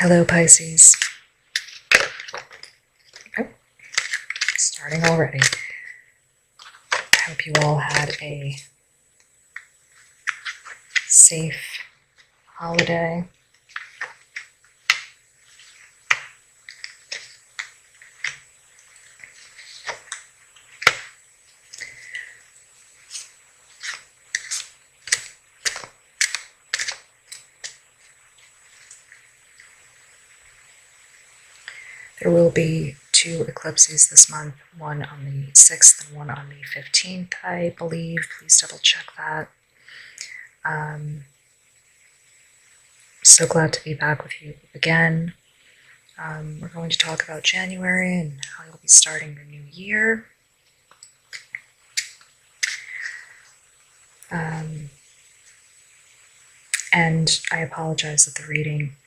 Hello, Pisces. Oh, starting already. I hope you all had a safe holiday. There will be 2 eclipses this month, one on the 6th and one on the 15th, I believe. Please double check that. So glad to be back with you again. We're going to talk about January and how you'll be starting your new year. And I apologize that the reading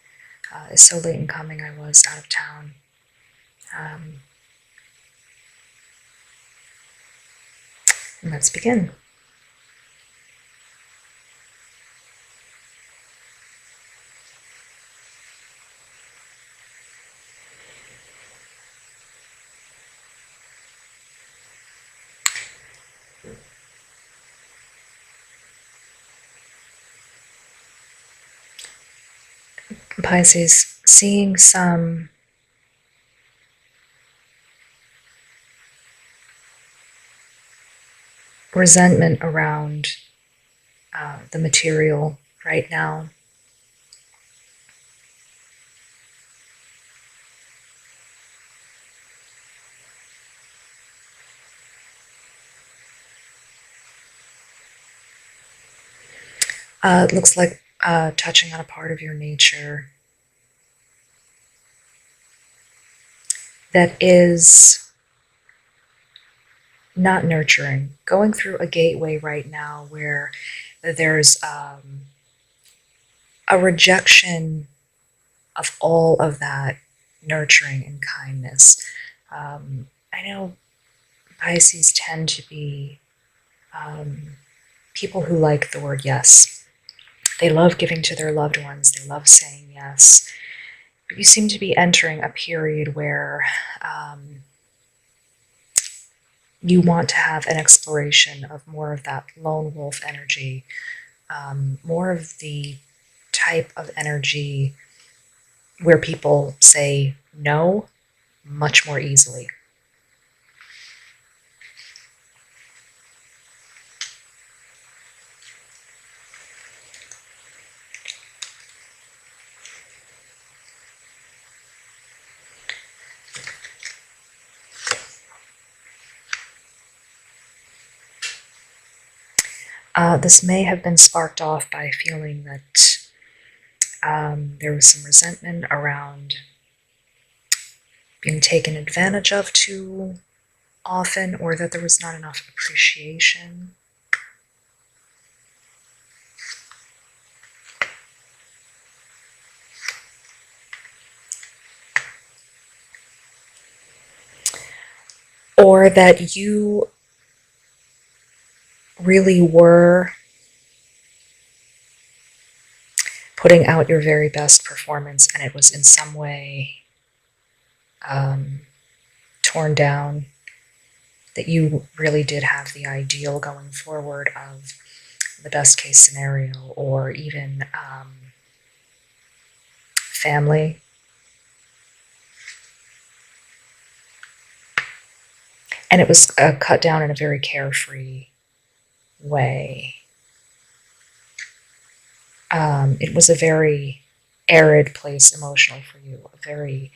is so late in coming. I was out of town. Let's begin. Pisces, seeing some resentment around the material right now. It looks like touching on a part of your nature that is not nurturing, going through a gateway right now where there's a rejection of all of that nurturing and kindness. I know Pisces tend to be people who like the word yes. They love giving to their loved ones. They love saying yes. But you seem to be entering a period where you want to have an exploration of more of that lone wolf energy, more of the type of energy where people say no much more easily. This may have been sparked off by feeling that there was some resentment around being taken advantage of too often, or that there was not enough appreciation. Or that you really were putting out your very best performance and it was in some way torn down, that you really did have the ideal going forward of the best case scenario, or even family. And it was cut down in a very carefree way. It was a very arid place emotionally for you. A very,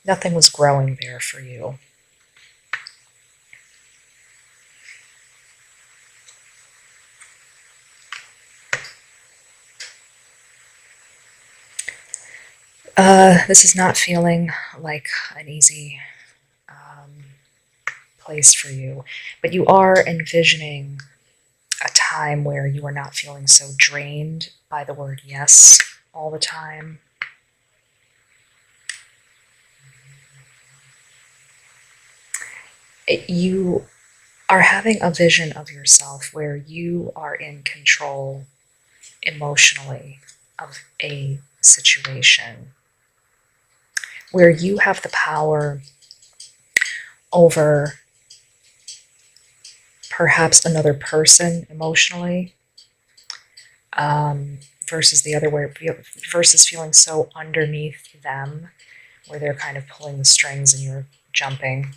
nothing was growing there for you. This is not feeling like an easy place for you, but you are envisioning a time where you are not feeling so drained by the word yes all the time. You are having a vision of yourself where you are in control emotionally of a situation where you have the power over perhaps another person emotionally, versus the other way, versus feeling so underneath them where they're kind of pulling the strings and you're jumping.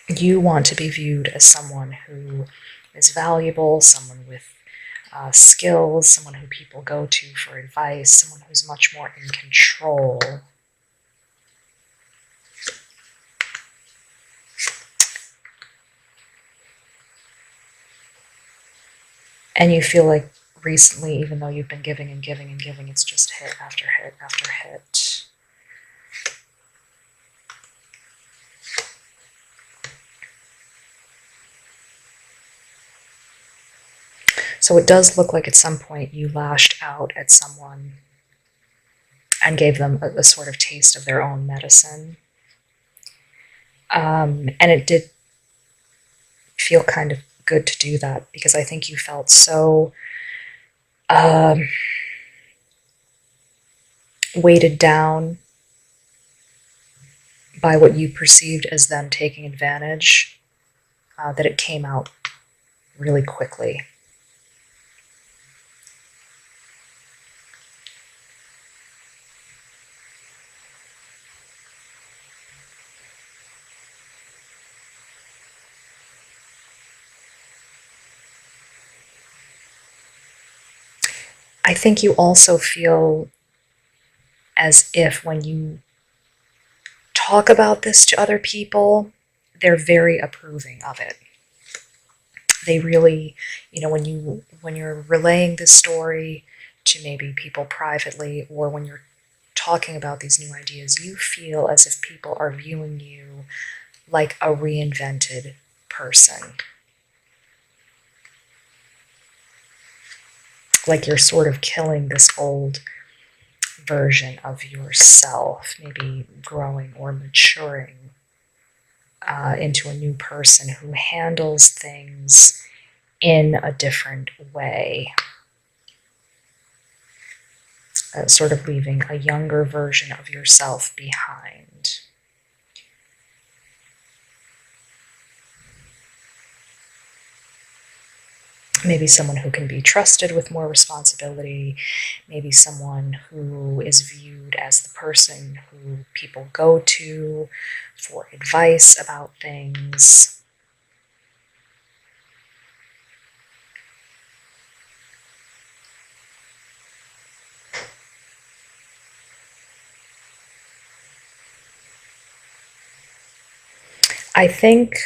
You want to be viewed as someone who is valuable, someone with skills, someone who people go to for advice, someone who's much more in control. And you feel like recently, even though you've been giving and giving and giving, it's just hit after hit after hit. So it does look like at some point you lashed out at someone and gave them a sort of taste of their own medicine. And it did feel kind of good to do that because I think you felt so weighted down by what you perceived as them taking advantage that it came out really quickly. I think you also feel as if when you talk about this to other people, they're very approving of it. They really, when you're relaying this story to maybe people privately, or when you're talking about these new ideas, you feel as if people are viewing you like a reinvented person. Like you're sort of killing this old version of yourself, maybe growing or maturing into a new person who handles things in a different way. Sort of leaving a younger version of yourself behind. Maybe someone who can be trusted with more responsibility, maybe someone who is viewed as the person who people go to for advice about things. I think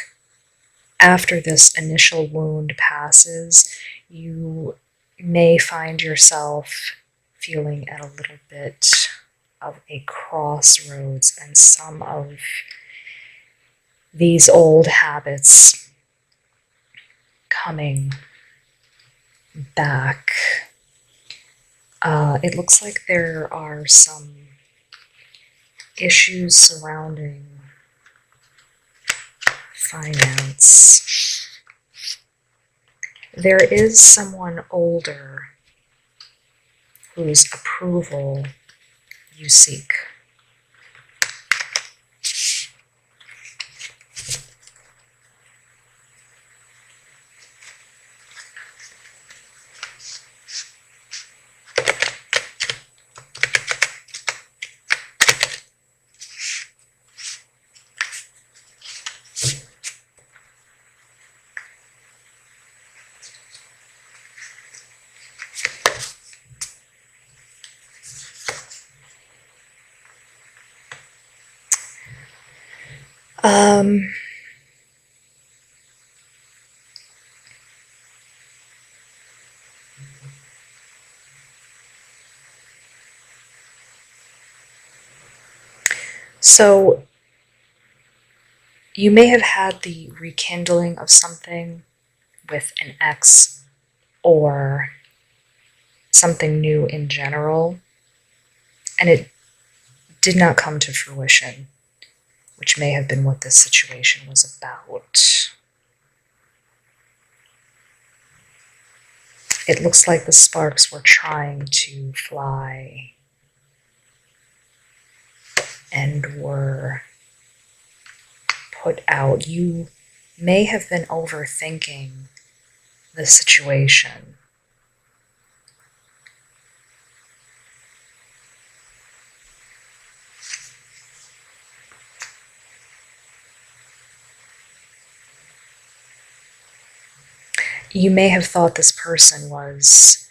after this initial wound passes, you may find yourself feeling at a little bit of a crossroads, and some of these old habits coming back. It looks like there are some issues surrounding finance. There is someone older whose approval you seek. So you may have had the rekindling of something with an ex or something new in general, and it did not come to fruition, which may have been what this situation was about. It looks like the sparks were trying to fly and were put out. You may have been overthinking the situation. You may have thought this person was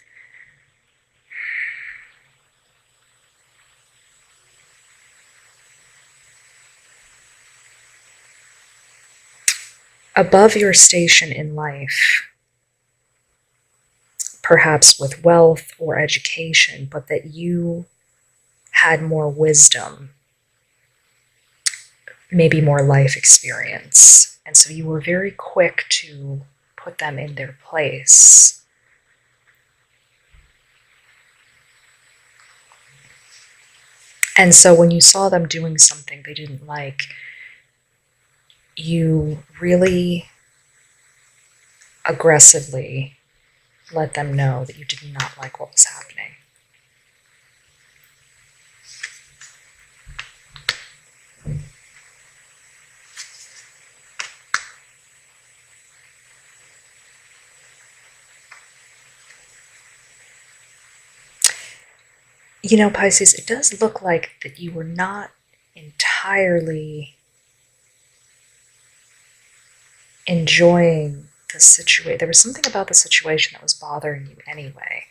above your station in life, perhaps with wealth or education, but that you had more wisdom, maybe more life experience. And so you were very quick to put them in their place. And so when you saw them doing something they didn't like, you really aggressively let them know that you did not like what was happening. You know, Pisces, it does look like that you were not entirely enjoying the situation. There was something about the situation that was bothering you anyway.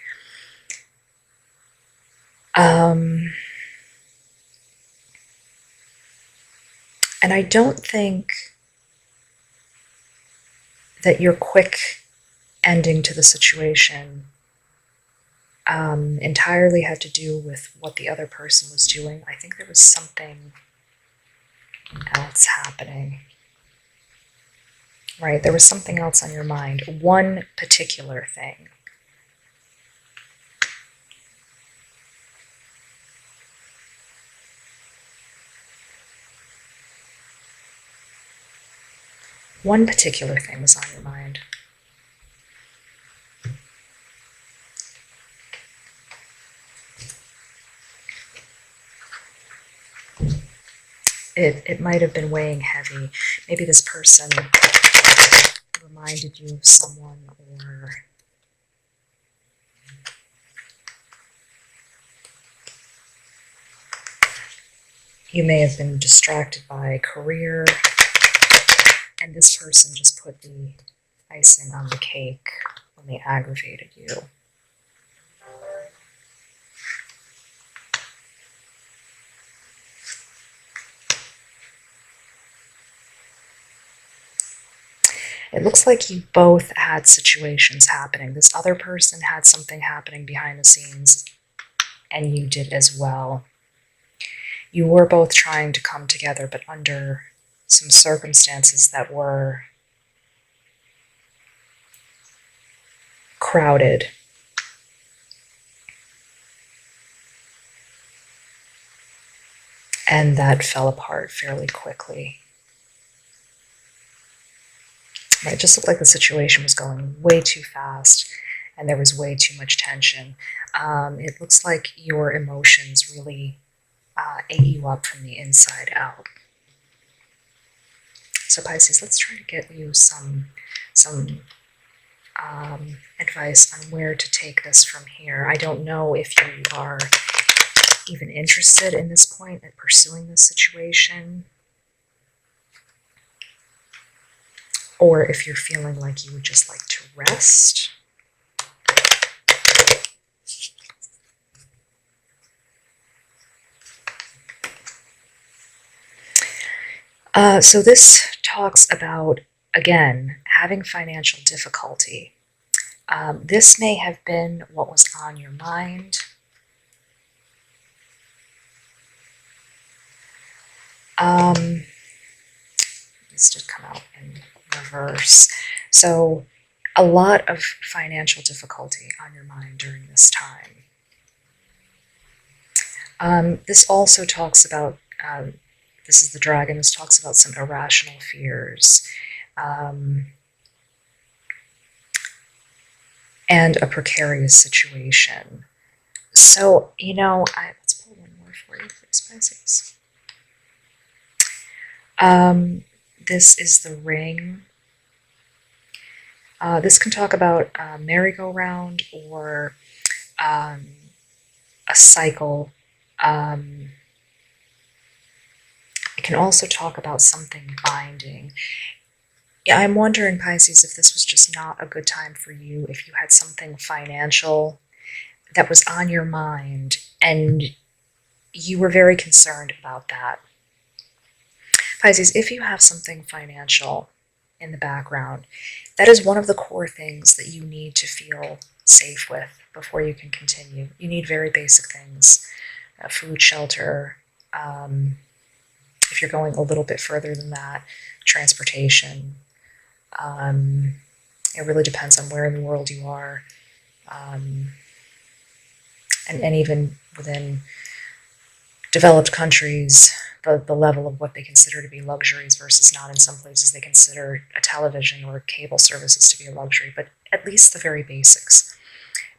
And I don't think that your quick ending to the situation entirely had to do with what the other person was doing. I think there was something else happening. Right, there was something else on your mind, one particular thing. One particular thing was on your mind. It might have been weighing heavy. Maybe this person reminded you of someone, or you may have been distracted by career, and this person just put the icing on the cake when they aggravated you. It looks like you both had situations happening. This other person had something happening behind the scenes, and you did as well. You were both trying to come together, but under some circumstances that were crowded. And that fell apart fairly quickly. It just looked like the situation was going way too fast and there was way too much tension. It looks like your emotions really ate you up from the inside out. So Pisces, let's try to get you some advice on where to take this from here. I don't know if you are even interested in this point at pursuing this situation, or if you're feeling like you would just like to rest. So this talks about, again, having financial difficulty. This may have been what was on your mind. This did come out in reverse. So a lot of financial difficulty on your mind during this time. This also talks about, this is the dragon, this talks about some irrational fears. and a precarious situation. So, let's pull one more for you, please, Pisces. This is the ring. This can talk about a merry-go-round or a cycle. It can also talk about something binding. Yeah, I'm wondering, Pisces, if this was just not a good time for you, if you had something financial that was on your mind and you were very concerned about that. Pisces, if you have something financial in the background, that is one of the core things that you need to feel safe with before you can continue. You need very basic things, food, shelter, if you're going a little bit further than that, transportation. It really depends on where in the world you are. And even within developed countries, the level of what they consider to be luxuries versus not. In some places they consider a television or cable services to be a luxury, but at least the very basics.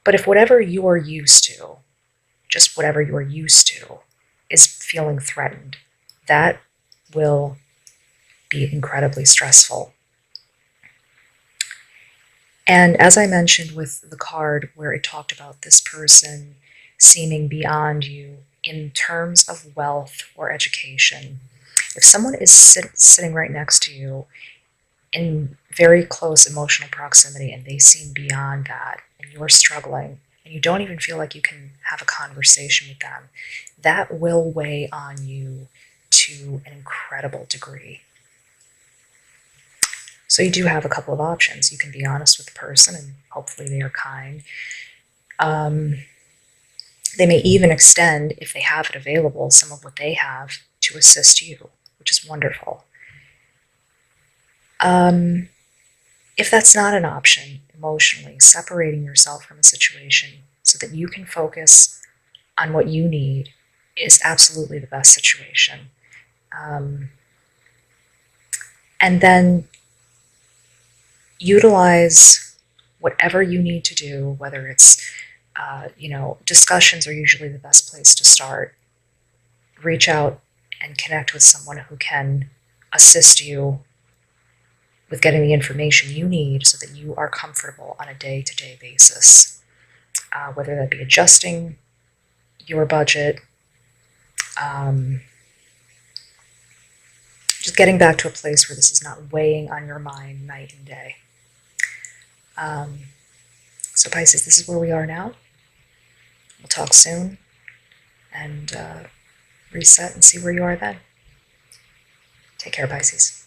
But if whatever you are used to, just whatever you are used to, is feeling threatened, that will be incredibly stressful. And as I mentioned with the card where it talked about this person seeming beyond you in terms of wealth or education, if someone is sitting right next to you in very close emotional proximity and they seem beyond that and you're struggling and you don't even feel like you can have a conversation with them, that will weigh on you to an incredible degree. So you do have a couple of options. You can be honest with the person and hopefully they are kind. They may even extend, if they have it available, some of what they have to assist you, which is wonderful. If that's not an option, emotionally, separating yourself from a situation so that you can focus on what you need is absolutely the best situation. And then utilize whatever you need to do, whether it's, discussions are usually the best place to start. Reach out and connect with someone who can assist you with getting the information you need so that you are comfortable on a day-to-day basis, whether that be adjusting your budget, just getting back to a place where this is not weighing on your mind night and day. So Pisces, this is where we are now. We'll talk soon and reset and see where you are then. Take care, Pisces.